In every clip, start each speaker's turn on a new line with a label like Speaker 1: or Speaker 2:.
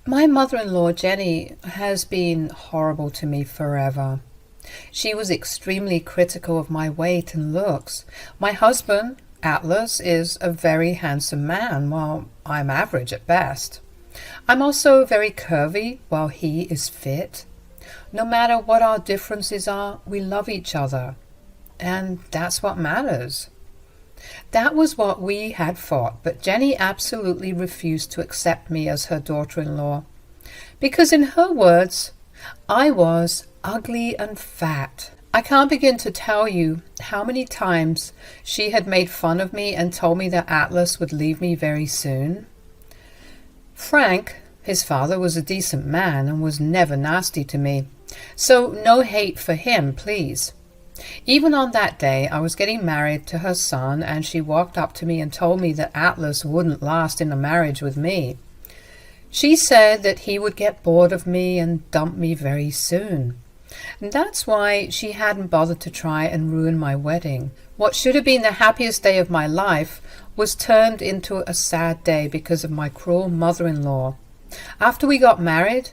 Speaker 1: My mother-in-law, Jenny, has been horrible to me forever. She was extremely critical of my weight and looks. My husband, Atlas, is a very handsome man, while I'm average at best. I'm also very curvy, while he is fit. No matter what our differences are, we love each other. And that's what matters. That was what we had fought, but Jenny absolutely refused to accept me as her daughter-in-law. Because in her words, I was ugly and fat. I can't begin to tell you how many times she had made fun of me and told me that Atlas would leave me very soon. Frank, his father, was a decent man and was never nasty to me, so no hate for him, please. Even on that day, I was getting married to her son, and she walked up to me and told me that Atlas wouldn't last in a marriage with me. She said that he would get bored of me and dump me very soon. And that's why she hadn't bothered to try and ruin my wedding. What should have been the happiest day of my life was turned into a sad day because of my cruel mother-in-law. After we got married,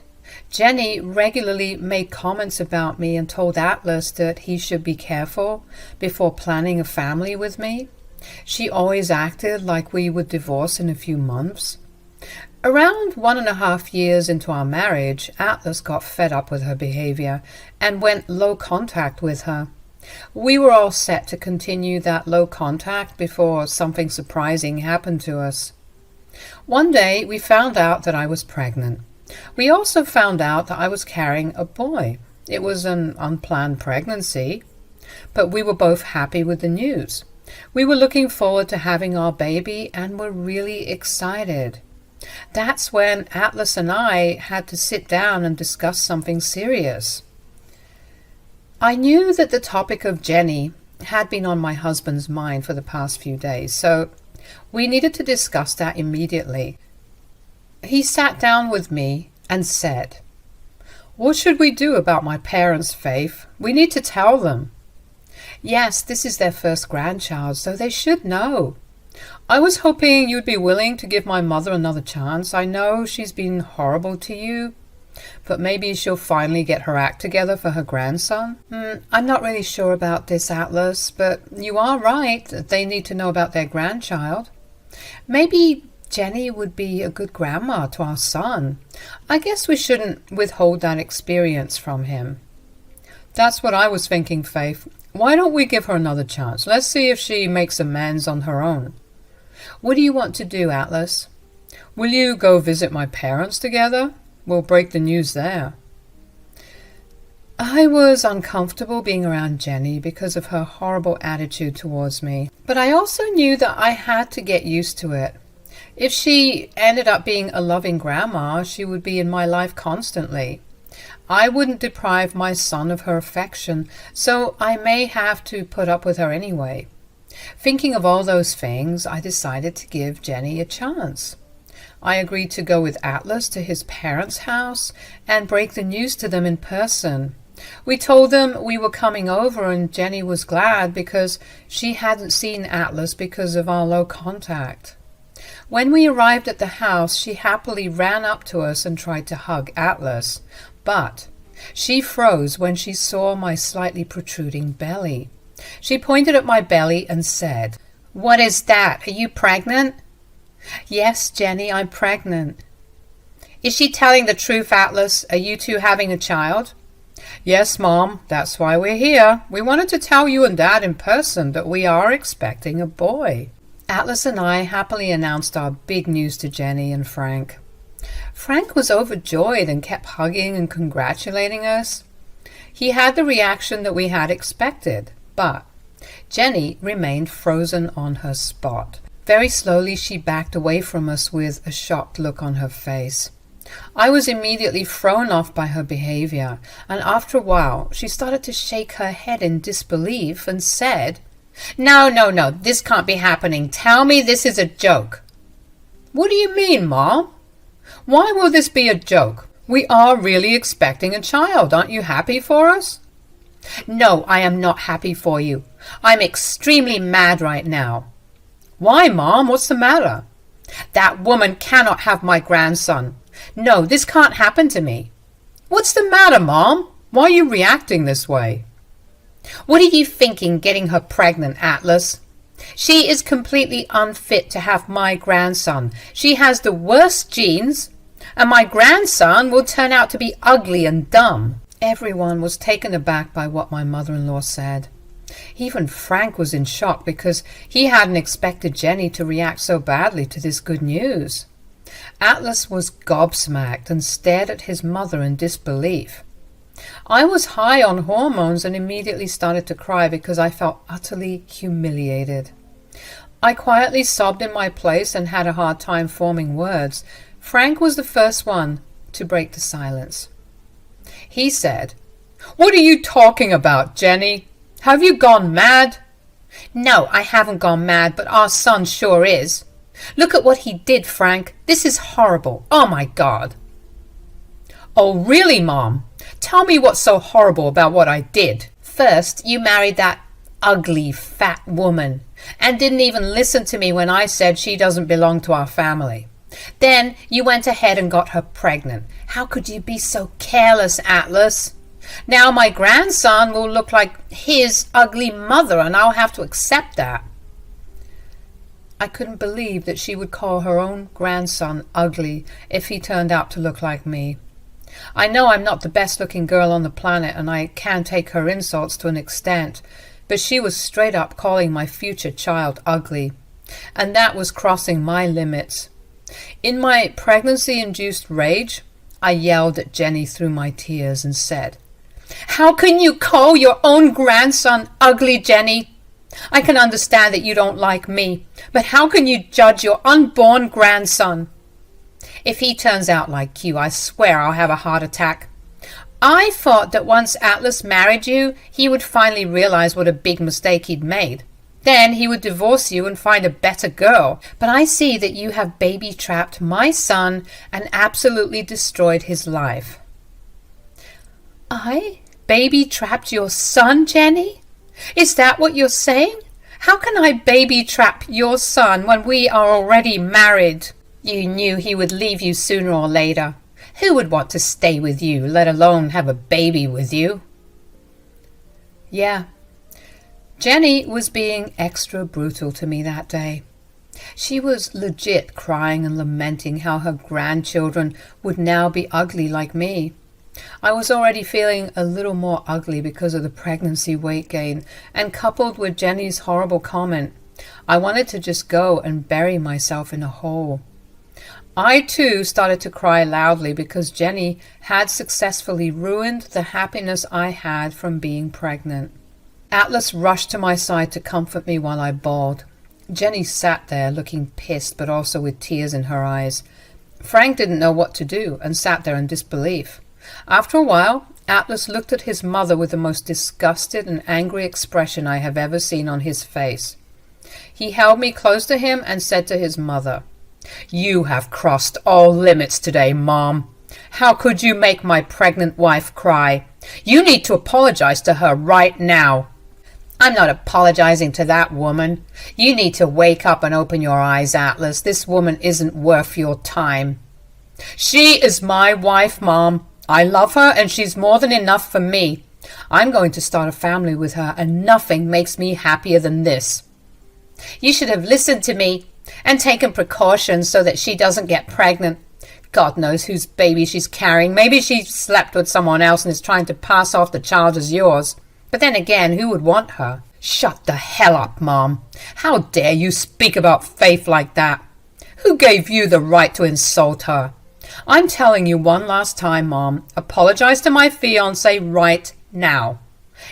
Speaker 1: Jenny regularly made comments about me and told Atlas that he should be careful before planning a family with me. She always acted like we would divorce in a few months. Around 1.5 years into our marriage, Atlas got fed up with her behavior and went low contact with her. We were all set to continue that low contact before something surprising happened to us. One day we found out that I was pregnant. We also found out that I was carrying a boy. It was an unplanned pregnancy, but we were both happy with the news. We were looking forward to having our baby and were really excited. That's when Atlas and I had to sit down and discuss something serious. I knew that the topic of Jenny had been on my husband's mind for the past few days, so we needed to discuss that immediately. He sat down with me and said, "What should we do about my parents, Faith? We need to tell them." Yes, this is their first grandchild, so they should know. I was hoping you'd be willing to give my mother another chance. I know she's been horrible to you, but maybe she'll finally get her act together for her grandson. I'm not really sure about this, Atlas, but you are right. They need to know about their grandchild. Maybe Jenny would be a good grandma to our son. I guess we shouldn't withhold that experience from him. That's what I was thinking, Faith. Why don't we give her another chance? Let's see if she makes amends on her own. What do you want to do, Atlas? Will you go visit my parents together? We'll break the news there. I was uncomfortable being around Jenny because of her horrible attitude towards me, but I also knew that I had to get used to it. If she ended up being a loving grandma, she would be in my life constantly. I wouldn't deprive my son of her affection, so I may have to put up with her anyway. Thinking of all those things, I decided to give Jenny a chance. I agreed to go with Atlas to his parents' house and break the news to them in person. We told them we were coming over, and Jenny was glad because she hadn't seen Atlas because of our low contact. When we arrived at the house, she happily ran up to us and tried to hug Atlas, but she froze when she saw my slightly protruding belly. She pointed at my belly and said, "What is that? Are you pregnant?" "Yes, Jenny, I'm pregnant." "Is she telling the truth, Atlas? Are you two having a child?" "Yes, Mom, that's why we're here. We wanted to tell you and Dad in person that we are expecting a boy." Atlas and I happily announced our big news to Jenny and Frank. Frank was overjoyed and kept hugging and congratulating us. He had the reaction that we had expected, but Jenny remained frozen on her spot. Very slowly she backed away from us with a shocked look on her face. I was immediately thrown off by her behavior, and after a while she started to shake her head in disbelief and said, No, this can't be happening. Tell me this is a joke." "What do you mean, Mom? Why will this be a joke? We are really expecting a child. Aren't you happy for us?" "No, I am not happy for you. I'm extremely mad right now." "Why, Mom? What's the matter?" "That woman cannot have my grandson. No, this can't happen to me. What's the matter, Mom? Why are you reacting this way? What are you thinking getting her pregnant, Atlas? She is completely unfit to have my grandson. She has the worst genes, and my grandson will turn out to be ugly and dumb. Everyone was taken aback by what my mother-in-law said. Even Frank was in shock because he hadn't expected Jenny to react so badly to this good news. Atlas was gobsmacked and stared at his mother in disbelief. I was high on hormones and immediately started to cry because I felt utterly humiliated. I quietly sobbed in my place and had a hard time forming words. Frank was the first one to break the silence. He said, "What are you talking about, Jenny? Have you gone mad?" "No, I haven't gone mad, but our son sure is. Look at what he did, Frank. This is horrible. Oh, my God." "Oh, really, Mom? Tell me what's so horrible about what I did." "First, you married that ugly, fat woman and didn't even listen to me when I said she doesn't belong to our family. Then you went ahead and got her pregnant. How could you be so careless, Atlas? Now my grandson will look like his ugly mother, and I'll have to accept that." I couldn't believe that she would call her own grandson ugly if he turned out to look like me. I know I'm not the best-looking girl on the planet, and I can take her insults to an extent, but she was straight up calling my future child ugly, and that was crossing my limits. In my pregnancy-induced rage, I yelled at Jenny through my tears and said, "How can you call your own grandson ugly, Jenny? I can understand that you don't like me, but how can you judge your unborn grandson? If he turns out like you, I swear I'll have a heart attack. I thought that once Atlas married you, he would finally realize what a big mistake he'd made. Then he would divorce you and find a better girl. But I see that you have baby-trapped my son and absolutely destroyed his life." "I baby-trapped your son, Jenny? Is that what you're saying? How can I baby-trap your son when we are already married? You knew he would leave you sooner or later. Who would want to stay with you, let alone have a baby with you?" Yeah, Jenny was being extra brutal to me that day. She was legit crying and lamenting how her grandchildren would now be ugly like me. I was already feeling a little more ugly because of the pregnancy weight gain, and coupled with Jenny's horrible comment, I wanted to just go and bury myself in a hole. I too started to cry loudly because Jenny had successfully ruined the happiness I had from being pregnant. Atlas rushed to my side to comfort me while I bawled. Jenny sat there looking pissed but also with tears in her eyes. Frank didn't know what to do and sat there in disbelief. After a while, Atlas looked at his mother with the most disgusted and angry expression I have ever seen on his face. He held me close to him and said to his mother, "You have crossed all limits today, Mom. How could you make my pregnant wife cry? You need to apologize to her right now." "I'm not apologizing to that woman. You need to wake up and open your eyes, Atlas. This woman isn't worth your time." "She is my wife, Mom. I love her and she's more than enough for me. I'm going to start a family with her and nothing makes me happier than this." "You should have listened to me and taken precautions so that she doesn't get pregnant. God knows whose baby she's carrying. Maybe she slept with someone else and is trying to pass off the child as yours. But then again, who would want her?" "Shut the hell up, Mom. How dare you speak about Faith like that? Who gave you the right to insult her? I'm telling you one last time, Mom. Apologize to my fiancé right now."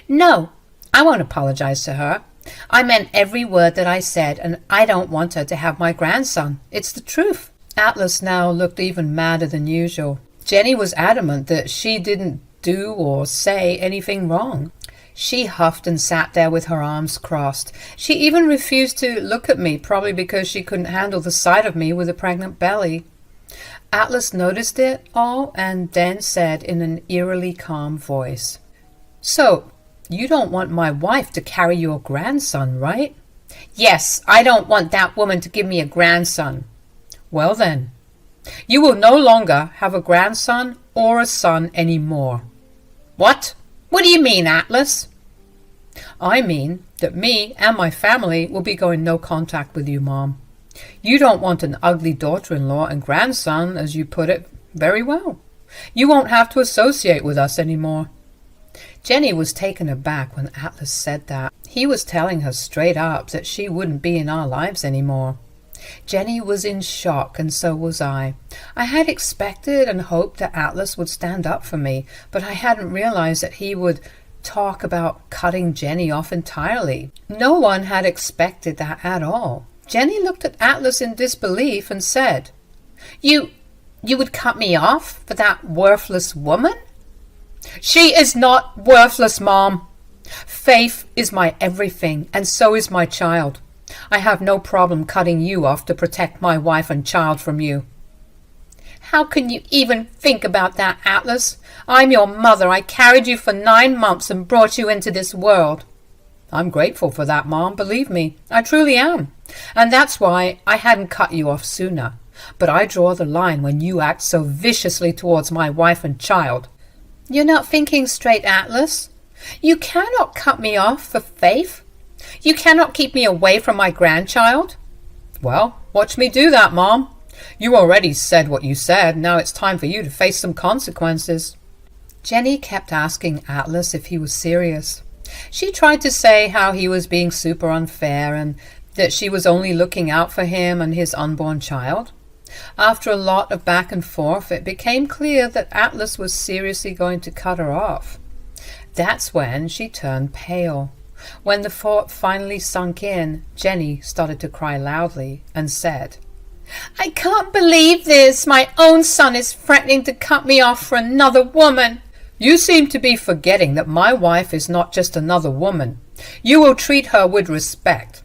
Speaker 1: "No, I won't apologize to her. I meant every word that I said, and I don't want her to have my grandson. It's the truth." Atlas now looked even madder than usual. Jenny was adamant that she didn't do or say anything wrong. She huffed and sat there with her arms crossed. She even refused to look at me, probably because she couldn't handle the sight of me with a pregnant belly. Atlas noticed it all and then said in an eerily calm voice, "So, you don't want my wife to carry your grandson, right?" "Yes, I don't want that woman to give me a grandson." "Well then, You will no longer have a grandson or a son any more. What? What do you mean, Atlas? I mean that me and my family will be going no contact with you, Mom. You don't want an ugly daughter-in-law and grandson, as you put it. Very well. You won't have to associate with us any more. Jenny was taken aback when Atlas said that. He was telling her straight up that she wouldn't be in our lives any more. Jenny was in shock, and so was I. I had expected and hoped that Atlas would stand up for me, but I hadn't realized that he would talk about cutting Jenny off entirely. No one had expected that at all. Jenny looked at Atlas in disbelief and said, You would cut me off for that worthless woman? She is not worthless, Mom. Faith is my everything, and so is my child. I have no problem cutting you off to protect my wife and child from you. How can you even think about that, Atlas? I'm your mother. I carried you for 9 months and brought you into this world. I'm grateful for that, Mom. Believe me, I truly am. And that's why I hadn't cut you off sooner. But I draw the line when you act so viciously towards my wife and child. You're not thinking straight, Atlas. You cannot cut me off for Faith. You cannot keep me away from my grandchild. Well, watch me do that, Mom. You already said what you said. Now it's time for you to face some consequences. Jenny kept asking Atlas if he was serious. She tried to say how he was being super unfair and that she was only looking out for him and his unborn child. After a lot of back and forth, it became clear that Atlas was seriously going to cut her off. That's when she turned pale. When the thought finally sunk in, Jenny started to cry loudly and said, I can't believe this. My own son is threatening to cut me off for another woman. You seem to be forgetting that my wife is not just another woman. You will treat her with respect.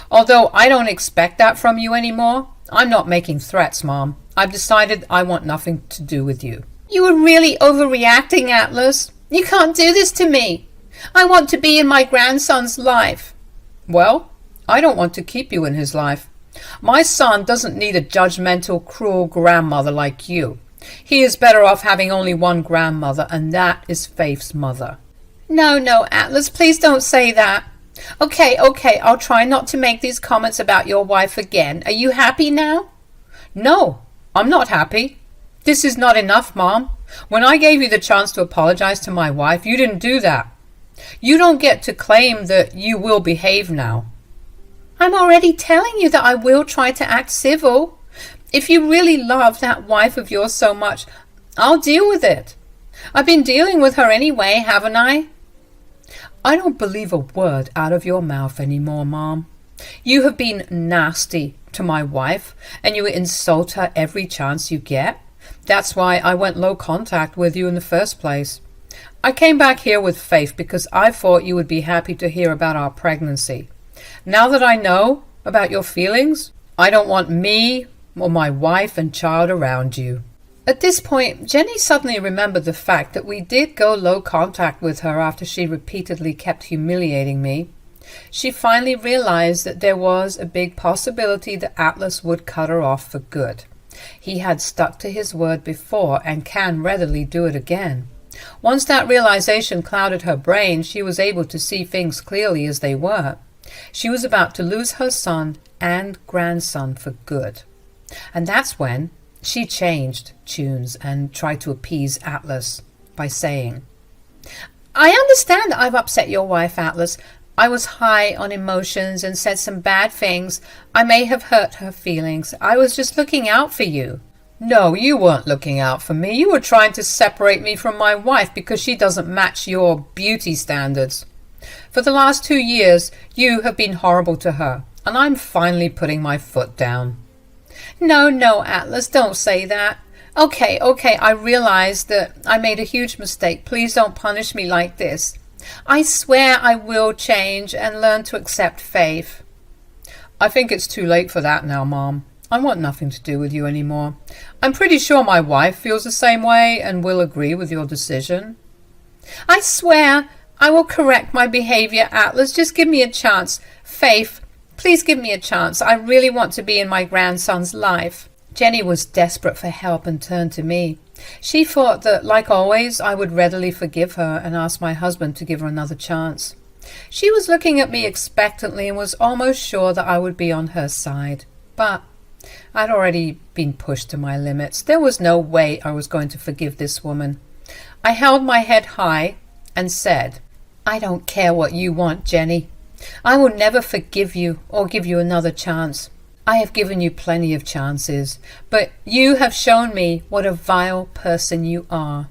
Speaker 1: Although I don't expect that from you anymore, I'm not making threats, Mom. I've decided I want nothing to do with you. You are really overreacting, Atlas. You can't do this to me. I want to be in my grandson's life. Well, I don't want to keep you in his life. My son doesn't need a judgmental, cruel grandmother like you. He is better off having only one grandmother, and that is Faith's mother. No, Atlas, please don't say that. Okay, I'll try not to make these comments about your wife again. Are you happy now? No, I'm not happy. This is not enough, Mom. When I gave you the chance to apologize to my wife, you didn't do that. You don't get to claim that you will behave now. I'm already telling you that I will try to act civil. If you really love that wife of yours so much, I'll deal with it. I've been dealing with her anyway, haven't I? I don't believe a word out of your mouth anymore, Mom. You have been nasty to my wife, and you insult her every chance you get. That's why I went low contact with you in the first place. I came back here with Faith because I thought you would be happy to hear about our pregnancy. Now that I know about your feelings, I don't want me or my wife and child around you. At this point, Jenny suddenly remembered the fact that we did go low contact with her after she repeatedly kept humiliating me. She finally realized that there was a big possibility that Atlas would cut her off for good. He had stuck to his word before and can readily do it again. Once that realization clouded her brain, she was able to see things clearly as they were. She was about to lose her son and grandson for good. And that's when she changed tunes and tried to appease Atlas by saying, I understand that I've upset your wife, Atlas. I was high on emotions and said some bad things. I may have hurt her feelings. I was just looking out for you. No, you weren't looking out for me. You were trying to separate me from my wife because she doesn't match your beauty standards. For the last 2 years, you have been horrible to her, and I'm finally putting my foot down. No, Atlas, don't say that. Okay, I realize that I made a huge mistake. Please don't punish me like this. I swear I will change and learn to accept Faith. I think it's too late for that now, Mom. I want nothing to do with you anymore. I'm pretty sure my wife feels the same way and will agree with your decision. I swear I will correct my behavior, Atlas. Just give me a chance. Faith, please give me a chance. I really want to be in my grandson's life. Jenny was desperate for help and turned to me. She thought that, like always, I would readily forgive her and ask my husband to give her another chance. She was looking at me expectantly and was almost sure that I would be on her side. But I'd already been pushed to my limits. There was no way I was going to forgive this woman. I held my head high and said, "I don't care what you want, Jenny. I will never forgive you or give you another chance. I have given you plenty of chances, but you have shown me what a vile person you are."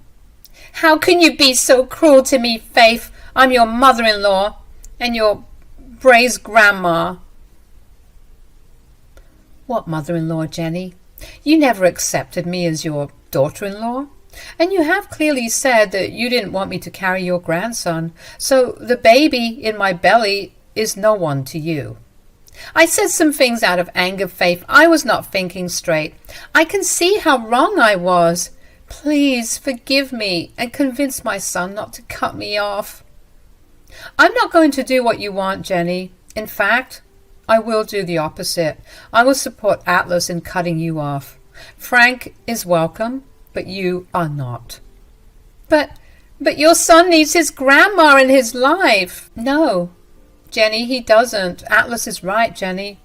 Speaker 1: "How can you be so cruel to me, Faith? I'm your mother-in-law and your Bray's grandma." "What mother-in-law, Jenny? You never accepted me as your daughter-in-law. And you have clearly said that you didn't want me to carry your grandson, so the baby in my belly is no one to you." "I said some things out of anger, Faith. I was not thinking straight. I can see how wrong I was. Please forgive me and convince my son not to cut me off." "I'm not going to do what you want, Jenny. In fact, I will do the opposite. I will support Atlas in cutting you off. Frank is welcome, but you are not." But your son needs his grandma in his life." "No, Jenny, he doesn't. Atlas is right, Jenny.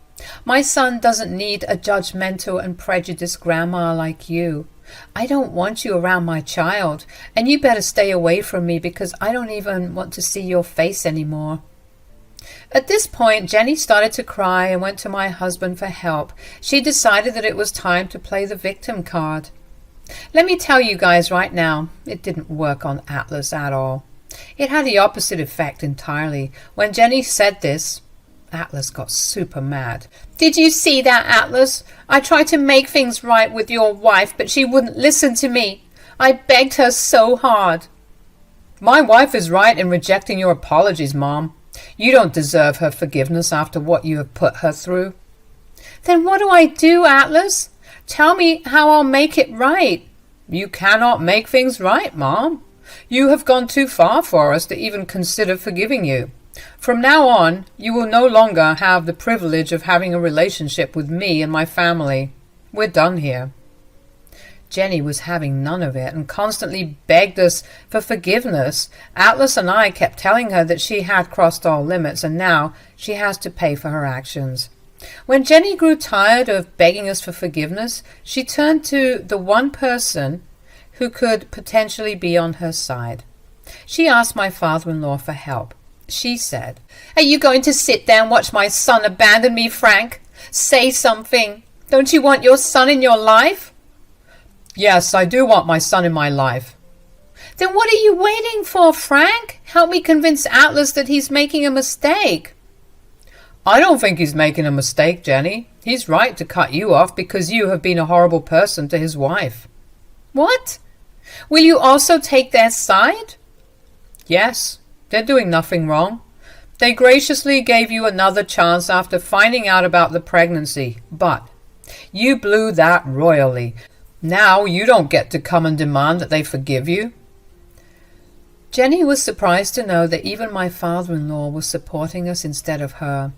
Speaker 1: My son doesn't need a judgmental and prejudiced grandma like you. I don't want you around my child, and you better stay away from me because I don't even want to see your face anymore." At this point, Jenny started to cry and went to my husband for help. She decided that it was time to play the victim card. Let me tell you guys right now, it didn't work on Atlas at all. It had the opposite effect entirely. When Jenny said this, Atlas got super mad. "Did you see that, Atlas? I tried to make things right with your wife, but she wouldn't listen to me. I begged her so hard." "My wife is right in rejecting your apologies, Mom. You don't deserve her forgiveness after what you have put her through." "Then what do I do, Atlas? Tell me how I'll make it right." "You cannot make things right, Mom. You have gone too far for us to even consider forgiving you. From now on, you will no longer have the privilege of having a relationship with me and my family. We're done here." Jenny was having none of it and constantly begged us for forgiveness. Atlas and I kept telling her that she had crossed all limits and now she has to pay for her actions. When Jenny grew tired of begging us for forgiveness, she turned to the one person who could potentially be on her side. She asked my father-in-law for help. She said, "Are you going to sit there and watch my son abandon me, Frank? Say something. Don't you want your son in your life?" "Yes, I do want my son in my life." "Then what are you waiting for, Frank? Help me convince Atlas that he's making a mistake." "I don't think he's making a mistake, Jenny. He's right to cut you off because you have been a horrible person to his wife." "What? Will you also take their side?" "Yes. They're doing nothing wrong. They graciously gave you another chance after finding out about the pregnancy, but you blew that royally. Now you don't get to come and demand that they forgive you." Jenny was surprised to know that even my father-in-law was supporting us instead of her.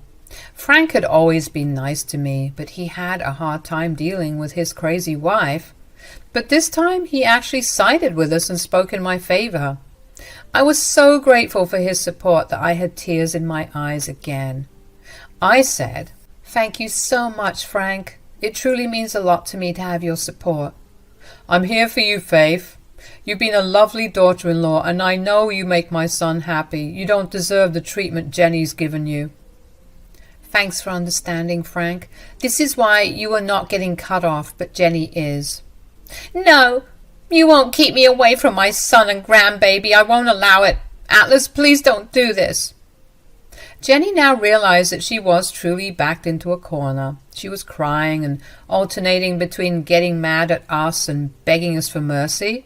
Speaker 1: Frank had always been nice to me, but he had a hard time dealing with his crazy wife. But this time he actually sided with us and spoke in my favor. I was so grateful for his support that I had tears in my eyes again. I said, "Thank you so much, Frank. It truly means a lot to me to have your support." "I'm here for you, Faith. You've been a lovely daughter-in-law, and I know you make my son happy. You don't deserve the treatment Jenny's given you." "Thanks for understanding, Frank. This is why you are not getting cut off, but Jenny is." "No, you won't keep me away from my son and grandbaby. I won't allow it. Atlas, please don't do this." Jenny now realized that she was truly backed into a corner. She was crying and alternating between getting mad at us and begging us for mercy.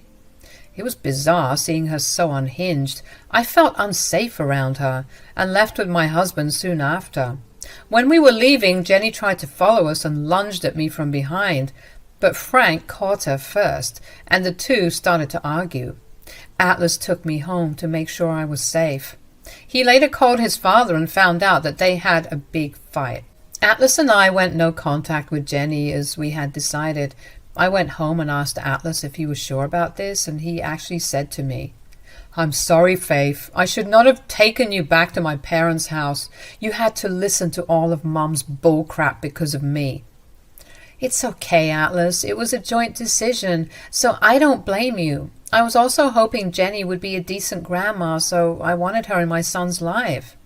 Speaker 1: It was bizarre seeing her so unhinged. I felt unsafe around her and left with my husband soon after. When we were leaving, Jenny tried to follow us and lunged at me from behind, but Frank caught her first, and the two started to argue. Atlas took me home to make sure I was safe. He later called his father and found out that they had a big fight. Atlas and I went no contact with Jenny as we had decided. I went home and asked Atlas if he was sure about this, and he actually said to me, "I'm sorry, Faith. I should not have taken you back to my parents' house. You had to listen to all of Mom's bullcrap because of me." "It's okay, Atlas. It was a joint decision, so I don't blame you. I was also hoping Jenny would be a decent grandma, so I wanted her in my son's life."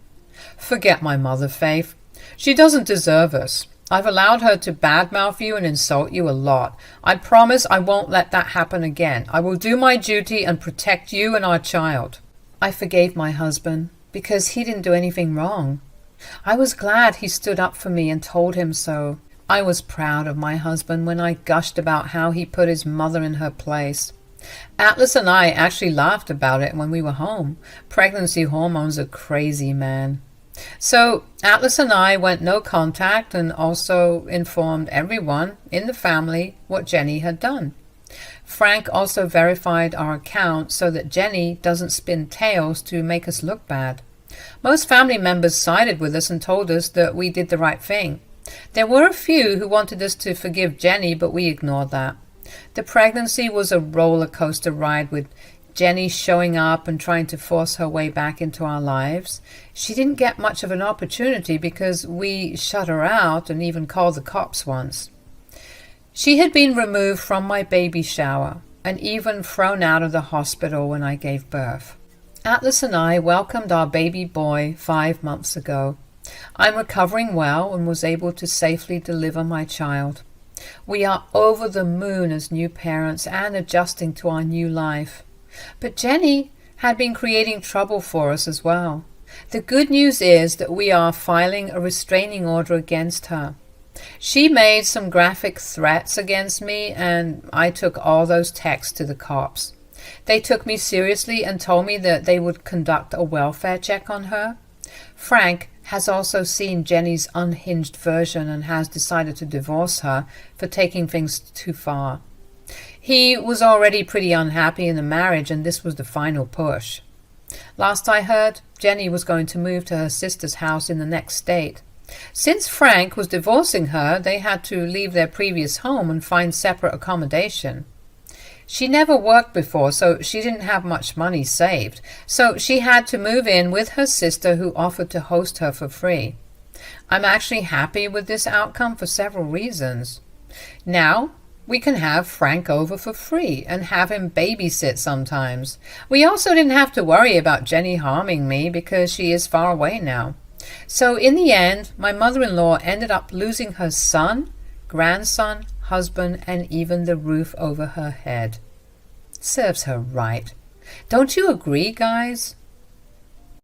Speaker 1: "Forget my mother, Faith. She doesn't deserve us. I've allowed her to badmouth you and insult you a lot. I promise I won't let that happen again. I will do my duty and protect you and our child." I forgave my husband because he didn't do anything wrong. I was glad he stood up for me and told him so. I was proud of my husband when I gushed about how he put his mother in her place. Atlas and I actually laughed about it when we were home. Pregnancy hormones are crazy, man. So Atlas and I went no contact and also informed everyone in the family what Jenny had done. Frank also verified our account so that Jenny doesn't spin tales to make us look bad. Most family members sided with us and told us that we did the right thing. There were a few who wanted us to forgive Jenny, but we ignored that. The pregnancy was a roller coaster ride with Jenny showing up and trying to force her way back into our lives. She didn't get much of an opportunity because we shut her out and even called the cops once. She had been removed from my baby shower and even thrown out of the hospital when I gave birth. Atlas and I welcomed our baby boy 5 months ago. I'm recovering well and was able to safely deliver my child. We are over the moon as new parents and adjusting to our new life. But Jenny had been creating trouble for us as well. The good news is that we are filing a restraining order against her. She made some graphic threats against me, and I took all those texts to the cops. They took me seriously and told me that they would conduct a welfare check on her. Frank has also seen Jenny's unhinged version and has decided to divorce her for taking things too far. He was already pretty unhappy in the marriage, and this was the final push. Last I heard, Jenny was going to move to her sister's house in the next state. Since Frank was divorcing her, they had to leave their previous home and find separate accommodation. She never worked before, so she didn't have much money saved, so she had to move in with her sister, who offered to host her for free. I'm actually happy with this outcome for several reasons. Now we can have Frank over for free and have him babysit sometimes. We also didn't have to worry about Jenny harming me because she is far away now. So in the end, my mother-in-law ended up losing her son, grandson, husband, and even the roof over her head. Serves her right. Don't you agree, guys?